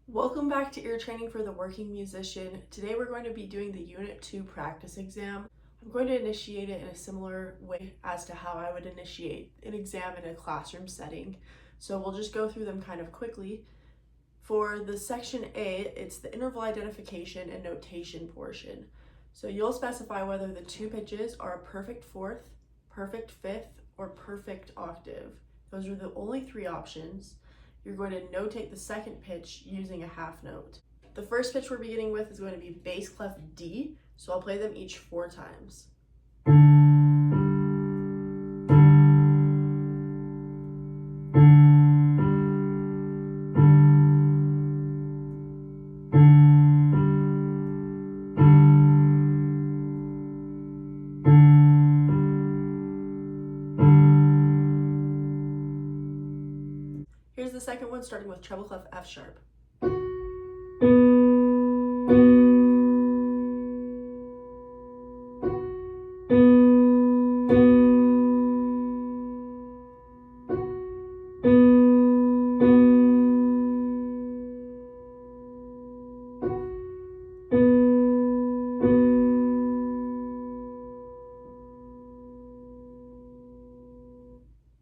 Welcome back to ear training for the working musician. Today we're going to be doing the Unit 2 practice exam. I'm going to initiate it in a similar way as to how I would initiate an exam in a classroom setting. So we'll just go through them kind of quickly. For the section A, it's the interval identification and notation portion. So you'll specify whether the two pitches are a perfect fourth, perfect fifth, or perfect octave. Those are the only three options. You're going to notate the second pitch using a half note. The first pitch we're beginning with is going to be bass clef D, so I'll play them each 4 times. Here's the second one, starting with treble clef F sharp.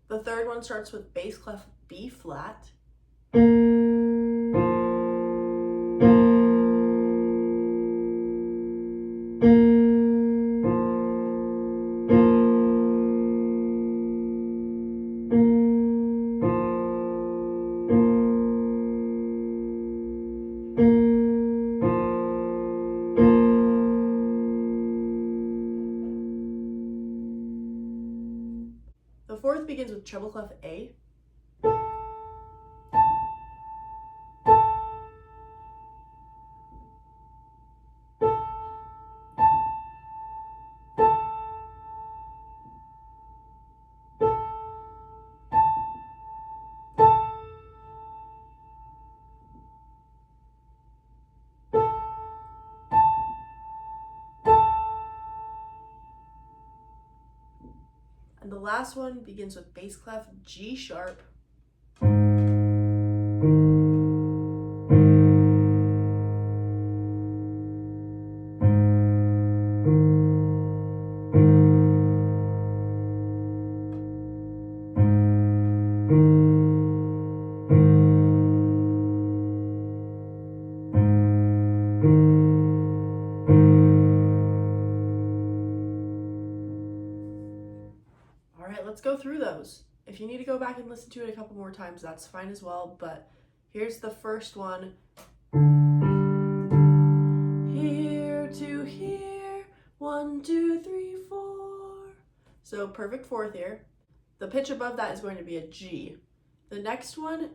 The third one starts with bass clef B flat. The fourth begins with treble clef A. And the last one begins with bass clef G sharp. All right, let's go through those. If you need to go back and listen to it a couple more times, that's fine as well, but here's the first one. Here to here, 1, 2, 3, 4. So perfect fourth here. The pitch above that is going to be a G. The next one,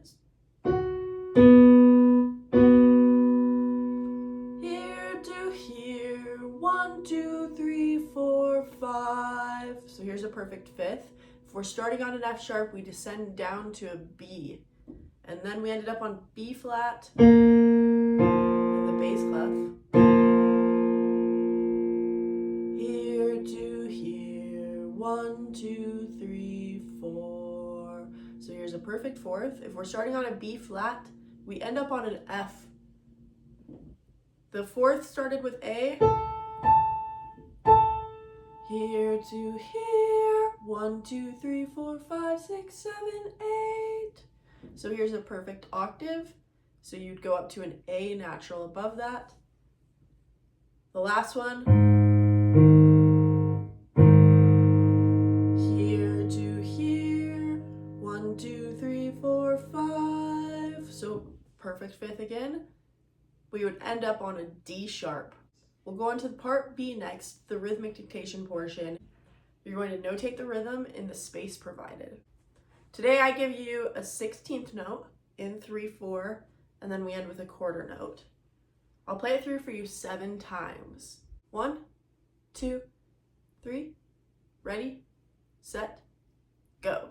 here to here, 1, 2, 3, 4, 5. So here's a perfect fifth. If we're starting on an F sharp, we descend down to a B. And then we ended up on B flat in the bass clef. Here to here, 1, 2, 3, 4. So here's a perfect fourth. If we're starting on a B flat, we end up on an F. The fourth started with A. Here to here, 1, 2, 3, 4, 5, 6, 7, 8. So here's a perfect octave. So you'd go up to an A natural above that. The last one. Here to here, 1, 2, 3, 4, 5. So perfect fifth again. We would end up on a D sharp. We'll go on to part B next, the rhythmic dictation portion. You're going to notate the rhythm in the space provided. Today I give you a 16th note in 3/4, and then we end with a quarter note. I'll play it through for you 7 times. 1, 2, 3, ready, set, go.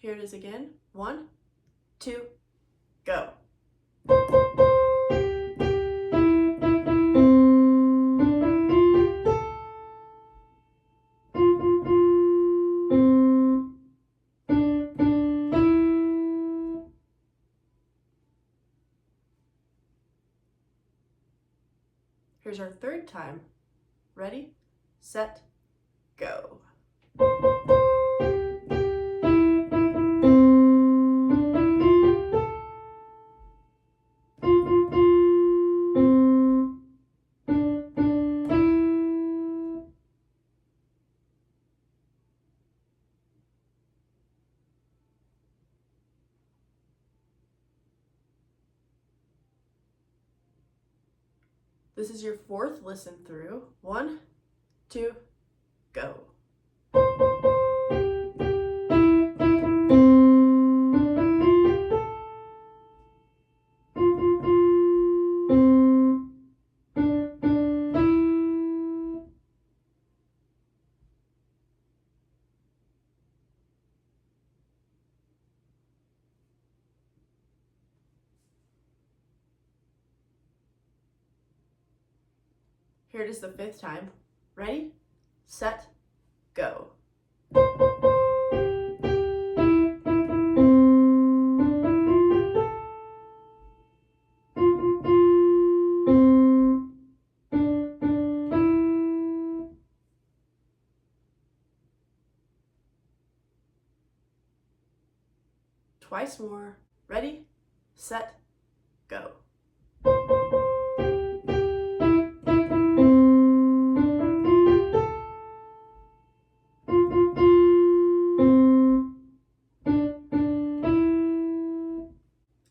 Here it is again. 1, 2, go. Here's our third time. Ready, set, go. This is your fourth listen through. 1, 2, go. Here it is the fifth time. Ready, set, go. Twice more. Ready, set, go.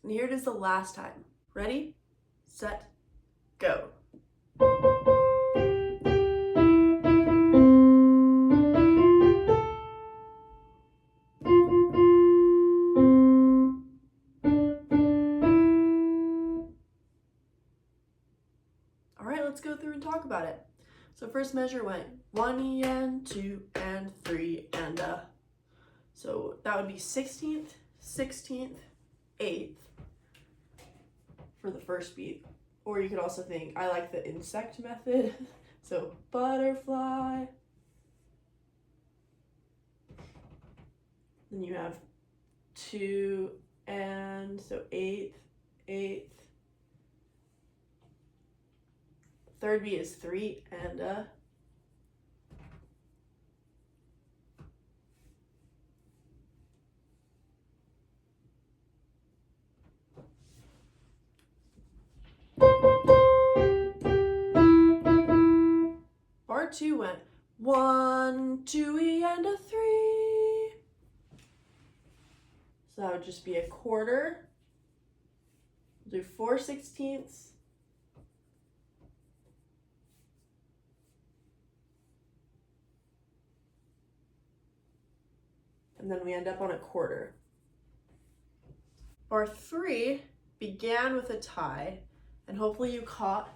And here it is the last time. Ready, set, go. All right, let's go through and talk about it. So first measure went 1 and 2 and 3 and so that would be 16th, 16th, 8th for the first beat. Or you could also think, I like the insect method. So butterfly. Then you have 2 and, so 8th, 8th. Third beat is 3 and bar 2 went 1, 2 and a 3. So that would just be a quarter. We'll do 4/16. And then we end up on a quarter. Bar 3 began with a tie, and hopefully you caught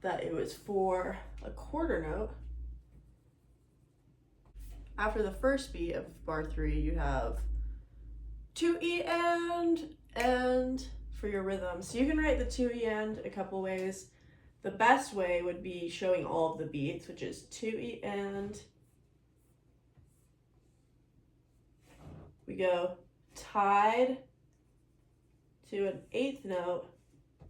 that it was for a quarter note. After the first beat of bar 3, you have 2 and for your rhythm. So you can write the 2 and a couple ways. The best way would be showing all of the beats, which is 2 and. We go tied to an 8th note,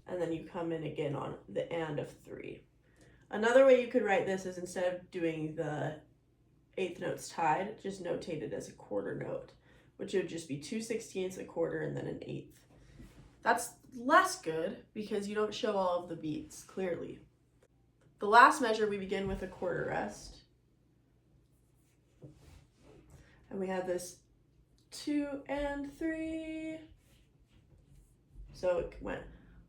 and then you come in again on the and of 3. Another way you could write this is instead of doing the 8th notes tied, just notate it as a quarter note, which would just be 2/16, a quarter, and then an 8th. That's less good because you don't show all of the beats clearly. The last measure, we begin with a quarter rest. And we have this 2 and 3. So it went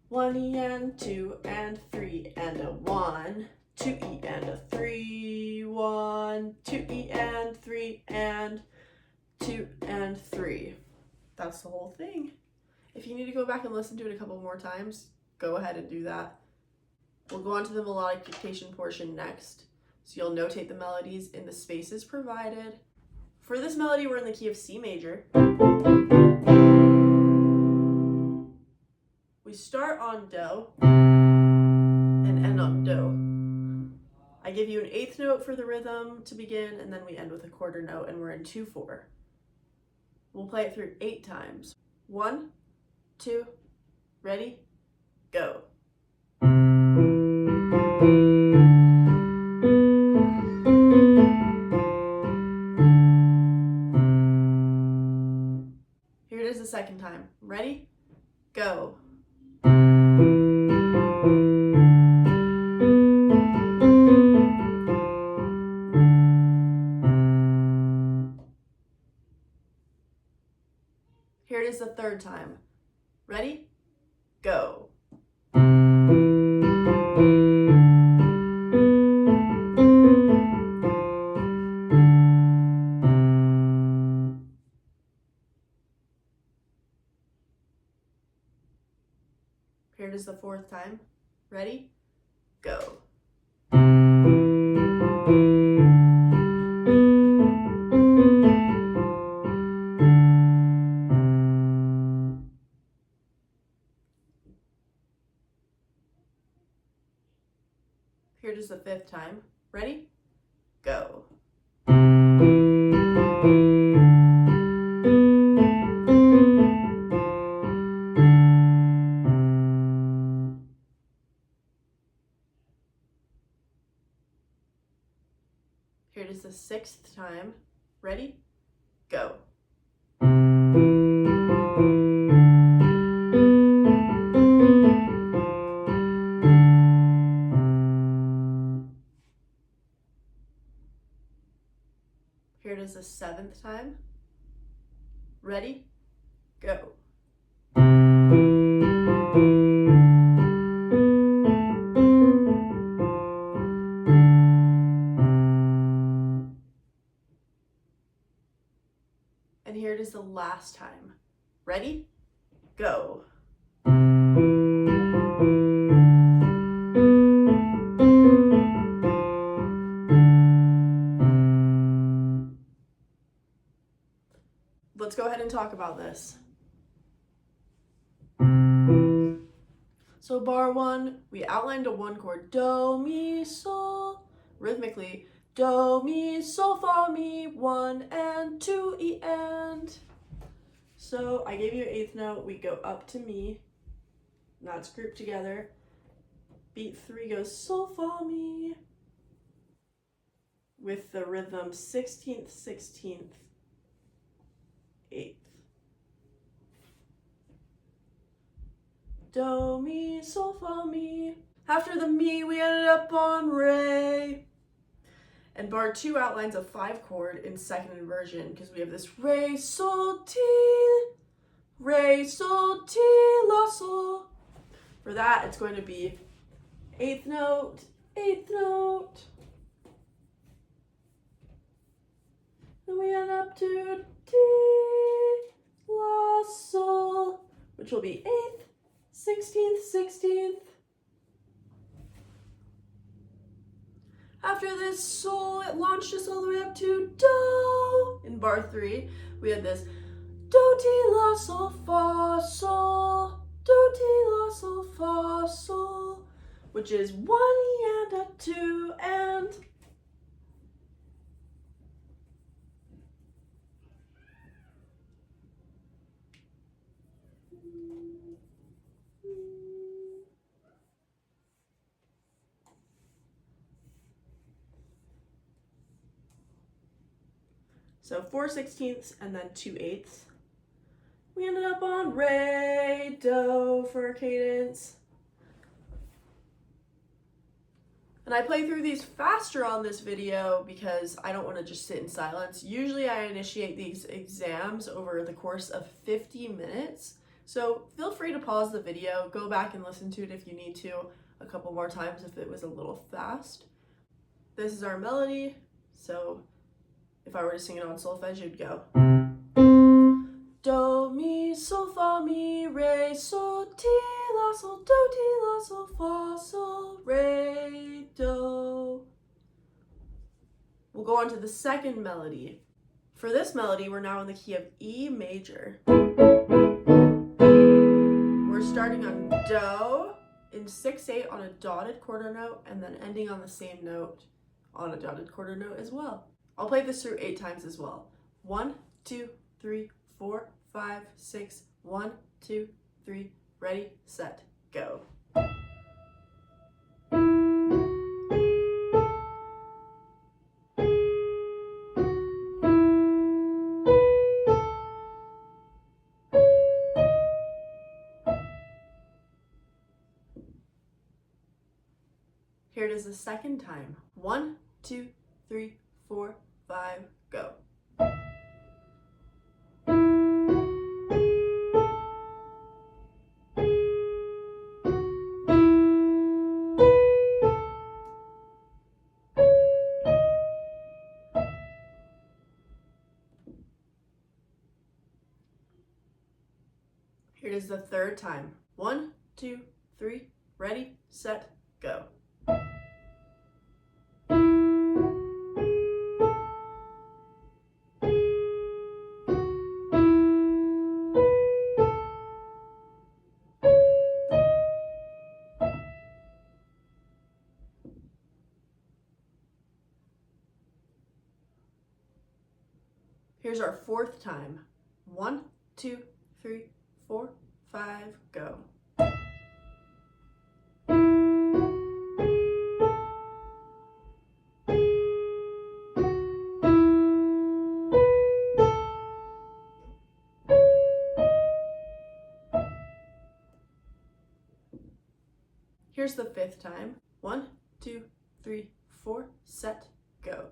1 and 2 and 3 and a 1, 2 and a 3, 1, 2 and 3 and 2 and 3. That's the whole thing. If you need to go back and listen to it a couple more times, go ahead and do that. We'll go on to the melodic dictation portion next. So you'll notate the melodies in the spaces provided. For this melody, we're in the key of C major. We start on Do and end on Do. I give you an eighth note for the rhythm to begin, and then we end with a quarter note, and we're in 2/4. We'll play it through 8 times. 1, 2, ready, go. Here it is the second time. Ready, go. Here it is the third time. Ready, go. Here it is the fourth time. Ready, go. Here it is the fifth time. Ready, go. Here it is the sixth time. Ready, go. Here it is the seventh time. Ready, go. And here it is the last time. Ready, go. Let's go ahead and talk about this. So bar 1, we outlined a 1 chord, do, mi, sol. Rhythmically, do, mi, sol, fa, mi, 1 and 2, E and. So I gave you an eighth note, we go up to mi, that's grouped together. Beat 3 goes sol, fa, mi, with the rhythm 16th, 16th, 8th. Do, mi, sol, fa, mi. After the mi, we ended up on re. And bar 2 outlines a 5 chord in second inversion because we have this re, sol, ti, la, sol. For that, it's going to be 8th note, 8th note. Then we end up to ti, la, sol, which will be 8th, 16th, 16th. After this sol, it launched us all the way up to do. In bar 3, we had this do, ti, la, sol, fa, sol, do, ti, la, sol, fa, sol, which is 1 E and a 2 and. So 4/16 and then 2/8. We ended up on re, do for our cadence. And I play through these faster on this video because I don't want to just sit in silence. Usually I initiate these exams over the course of 50 minutes. So feel free to pause the video, go back and listen to it if you need to a couple more times if it was a little fast. This is our melody. So if I were to sing it on solfege, it'd go do, mi, sol, fa, mi, re, sol, ti, la, sol, do, ti, la, sol, fa, sol, re, do. We'll go on to the second melody. For this melody, we're now in the key of E major. We're starting on Do in 6/8 on a dotted quarter note and then ending on the same note on a dotted quarter note as well. I'll play this through 8 times as well. 1, 2, 3, 4, 5, 6. 1, 2, 3. Ready, set, go. Here it is the second time. 1, 2, 3, 4, 5, go. Here it is the third time. 1, 2, 3, ready, set, go. Here's our fourth time. 1, 2, 3, 4, 5, go. Here's the fifth time. 1, 2, 3, 4, set, go.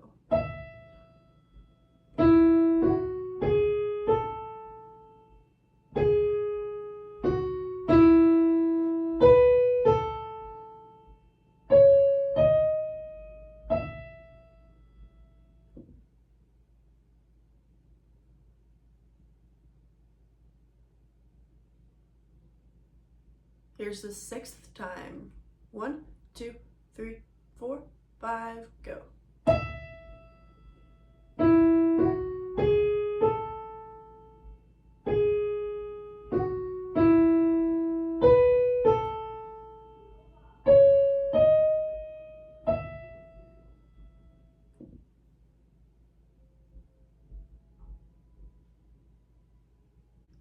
Here's the sixth time. 1, 2, 3, 4, 5, go.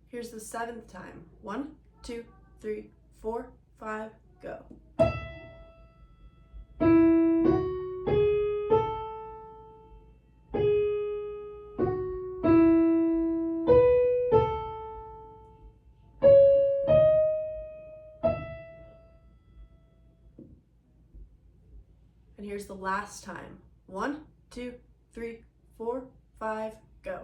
Here's the seventh time. 1, 2, 3, 4, 5, go. And here's the last time. 1, 2, 3, 4, 5, go.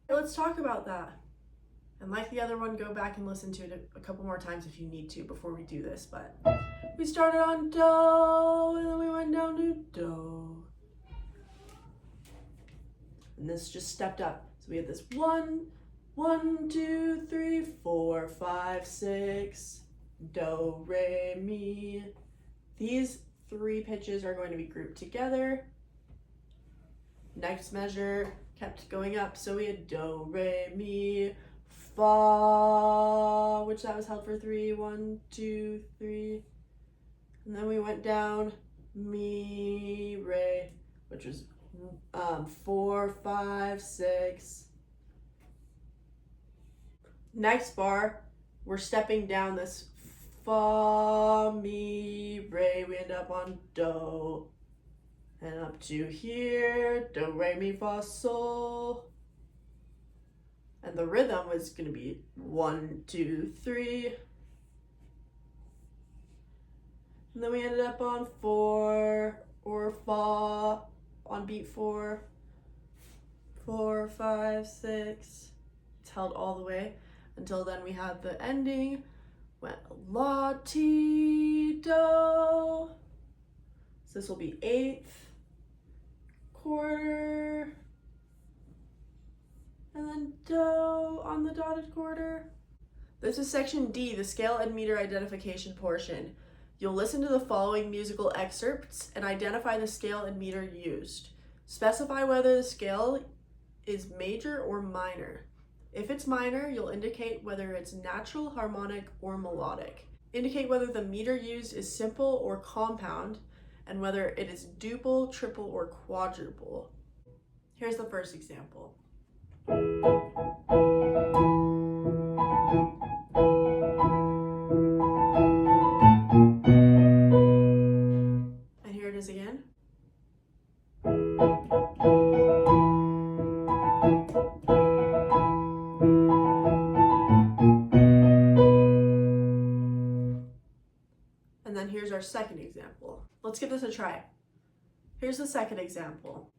Let's talk about that. And like the other one, go back and listen to it a couple more times if you need to before we do this. But we started on Do, and then we went down to Do. And this just stepped up. So we had this 1, 1, 2, 3, 4, 5, 6, Do, Re, Mi. These 3 pitches are going to be grouped together. Next measure kept going up, so we had Do, Re, Mi, Fa, which that was held for 3, 1, 2, 3. And then we went down, Mi, Re, which was 4, 5, 6. Next bar, we're stepping down this Fa, Mi, Re. We end up on Do. And up to here, Do, Re, Mi, Fa, Sol. And the rhythm was going to be 1, 2, 3. And then we ended up on 4, or Fa, on beat 4. 4, 5, 6. It's held all the way. Until then we had the ending. Went La, Ti, Do. So this will be 8th quarter, and then do on the dotted quarter. This is section D, the scale and meter identification portion. You'll listen to the following musical excerpts and identify the scale and meter used. Specify whether the scale is major or minor. If it's minor, you'll indicate whether it's natural, harmonic, or melodic. Indicate whether the meter used is simple or compound, and whether it is duple, triple, or quadruple. Here's the first example. And here it is again. And then here's our second example. Let's give this a try. Here's the second example.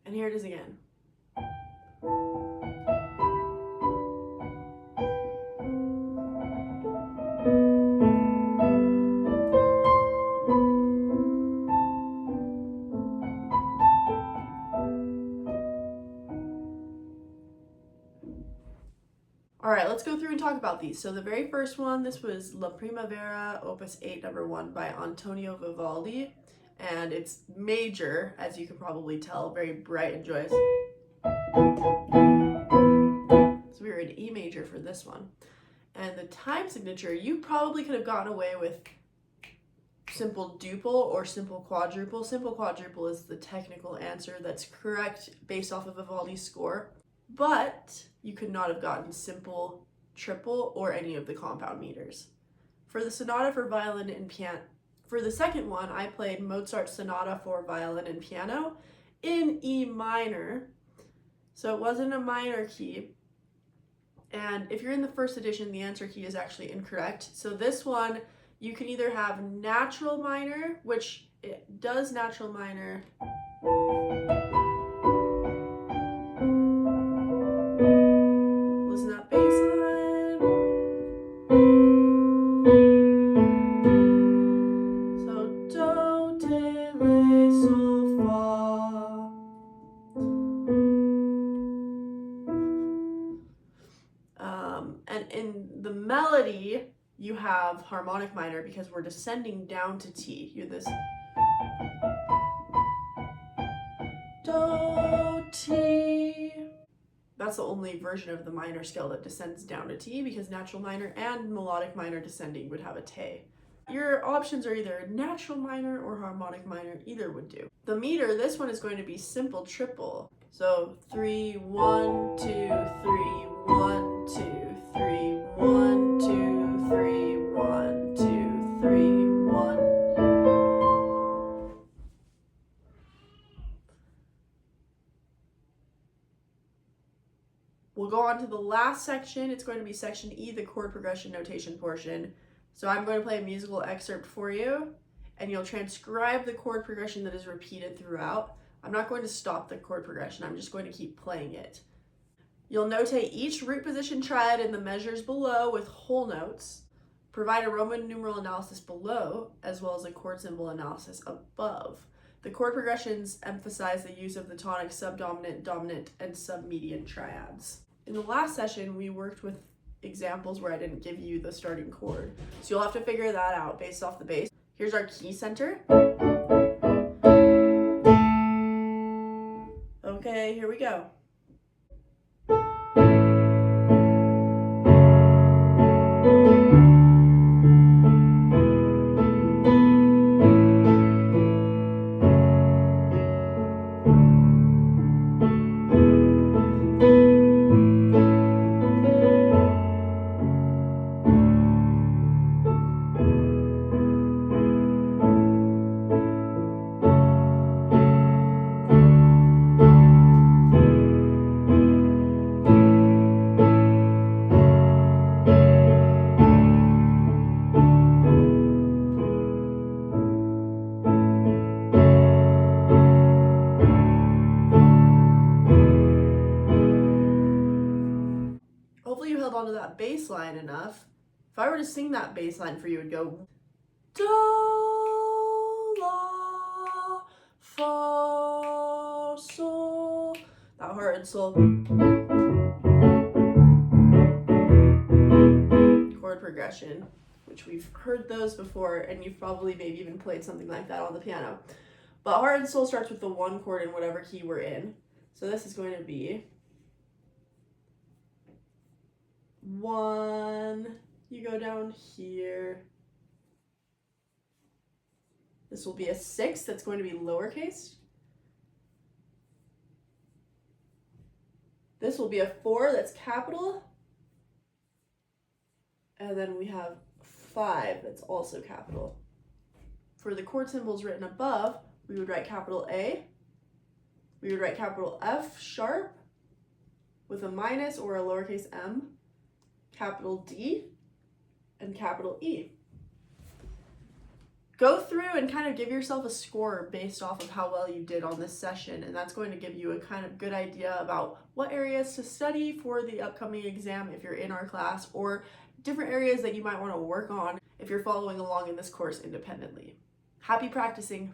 And here it is again. All right, let's go through and talk about these. So the very first one, this was La Primavera, Opus 8, number 1 by Antonio Vivaldi. And it's major, as you can probably tell, very bright and joyous. So we were in E major for this one. And the time signature, you probably could have gotten away with simple duple or simple quadruple. Simple quadruple is the technical answer that's correct based off of Vivaldi's score. But you could not have gotten simple triple or any of the compound meters. For the sonata for violin and piano, for the second one, I played Mozart's sonata for violin and piano in E minor. So it wasn't a minor key. And if you're in the first edition, the answer key is actually incorrect. So this one, you can either have natural minor, which it does natural minor. Listen to that bass line. So do, te, re, sol, fa. And in the melody, you have harmonic minor because we're descending down to T. You have this do, T. That's the only version of the minor scale that descends down to T, because natural minor and melodic minor descending would have a te. Your options are either natural minor or harmonic minor, either would do. The meter, this one is going to be simple triple. So 3, 1, 2, 3, 1, 2, 3, 1, 2, 3, 1, 2, 3, 1. We'll go on to the last section. It's going to be section E, the chord progression notation portion. So I'm going to play a musical excerpt for you, and you'll transcribe the chord progression that is repeated throughout. I'm not going to stop the chord progression, I'm just going to keep playing it. You'll notate each root position triad in the measures below with whole notes. Provide a Roman numeral analysis below, as well as a chord symbol analysis above. The chord progressions emphasize the use of the tonic, subdominant, dominant, and submedian triads. In the last session, we worked with examples where I didn't give you the starting chord. So you'll have to figure that out based off the bass. Here's our key center. Okay, here we go. held onto that bass line enough, if I were to sing that bass line for you, it would go do, la, fa, sol, that hard sol. Chord progression, which we've heard those before, and you've probably maybe even played something like that on the piano. But hard and soul starts with the one chord in whatever key we're in. So this is going to be 1, you go down here. This will be a 6 that's going to be lowercase. This will be a 4 that's capital. And then we have 5 that's also capital. For the chord symbols written above, we would write capital A, we would write capital F sharp with a minus or a lowercase m, capital D, and capital E. Go through and kind of give yourself a score based off of how well you did on this session, and that's going to give you a kind of good idea about what areas to study for the upcoming exam if you're in our class, or different areas that you might want to work on if you're following along in this course independently. Happy practicing!